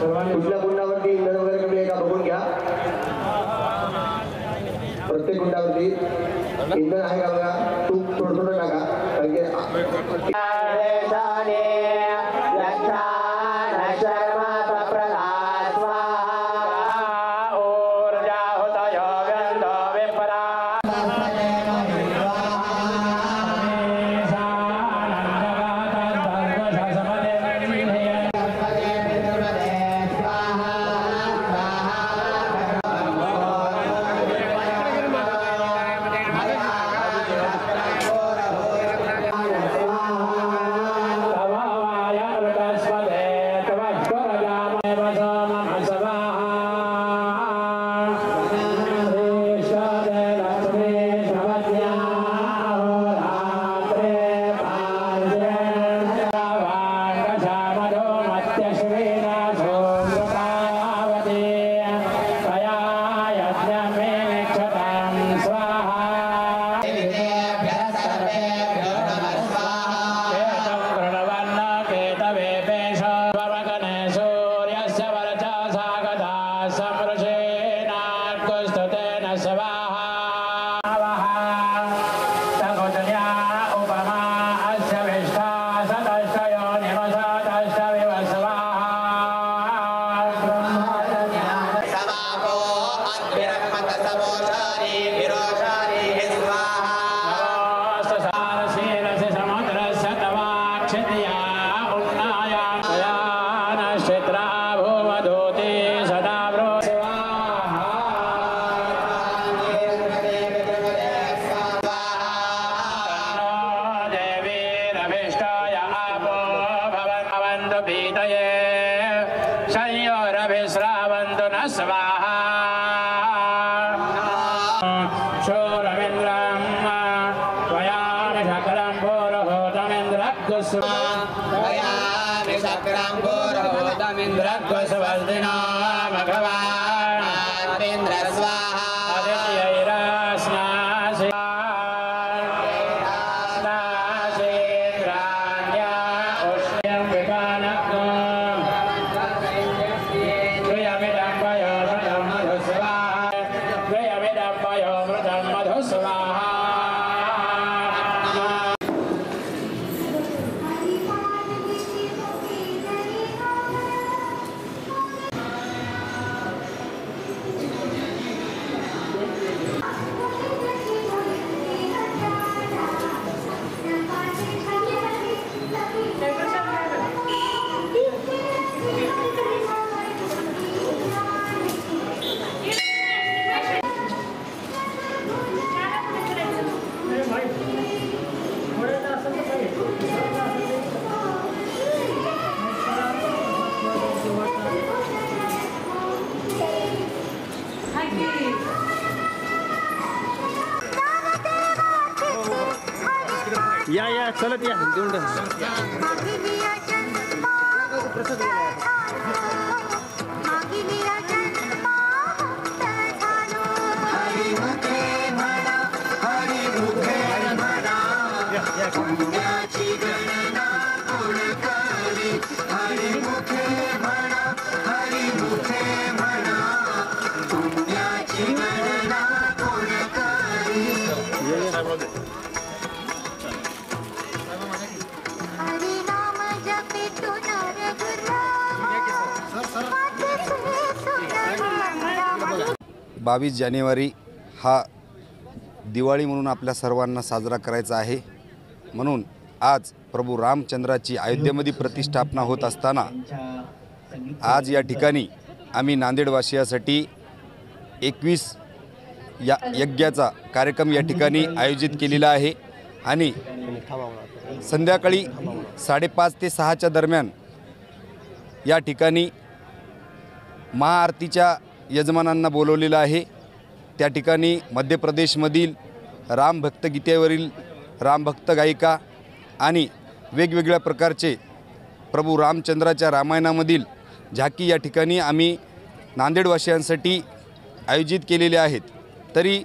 कुठल्या गुंडावरती इंधन वगैरे कमी आहे का बघून घ्या। प्रत्येक गुंडावरती इंधन आहे का बघा, तूप थोडं थोडं टाका या चलत या बावीस जानेवारी हा दिवाळी म्हणून आपल्या सर्वांना साजरा करायचा आहे। म्हणून आज प्रभू रामचंद्राची अयोध्येमध्ये प्रतिष्ठापना होत असताना आज या ठिकाणी आम्ही नांदेडवासियासाठी 21 या यज्ञाचा कार्यक्रम या ठिकाणी आयोजित केलेला आहे आणि संध्याकाळी 5:30 ते 6च्या दरम्यान या ठिकाणी महाआरतीच्या यजमानांना बोलवलेलं आहे। त्या ठिकाणी मध्य प्रदेशमधील रामभक्त गीतेवरील रामभक्त गायिका आणि वेगवेगळ्या प्रकारचे प्रभू रामचंद्राच्या रामायणामधील झाकी या ठिकाणी आम्ही नांदेडवासियांसाठी आयोजित केलेले आहेत। तरी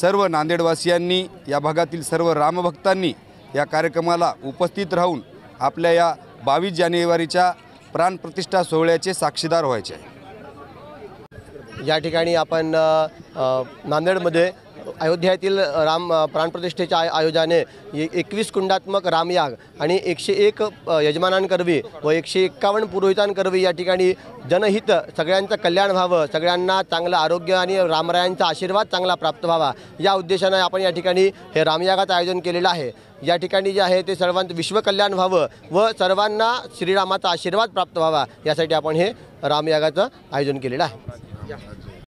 सर्व नांदेडवासियांनी या भागातील सर्व रामभक्तांनी या कार्यक्रमाला उपस्थित राहून आपल्या या 22 जानेवारीच्या प्राणप्रतिष्ठा सोहळ्याचे साक्षीदार व्हायचे आहे। या ठिकाणी आपण नांदेडमध्ये अयोध्यातील राम प्राणप्रतिष्ठेच्या आयोजनाने 21 कुंडात्मक रामयाग आणि 101 यजमानांकरवी व 151 पुरोहितांकरवी या ठिकाणी जनहित सगळ्यांचं कल्याण व्हावं, सगळ्यांना चांगलं आरोग्य आणि रामरायांचा आशीर्वाद चांगला प्राप्त व्हावा या उद्देशाने आपण या ठिकाणी हे रामयागाचं आयोजन केलेलं आहे। या ठिकाणी जे आहे ते सर्वांचं विश्वकल्याण व्हावं व सर्वांना श्रीरामाचा आशीर्वाद प्राप्त व्हावा यासाठी आपण हे रामयागाचं आयोजन केलेलं आहे।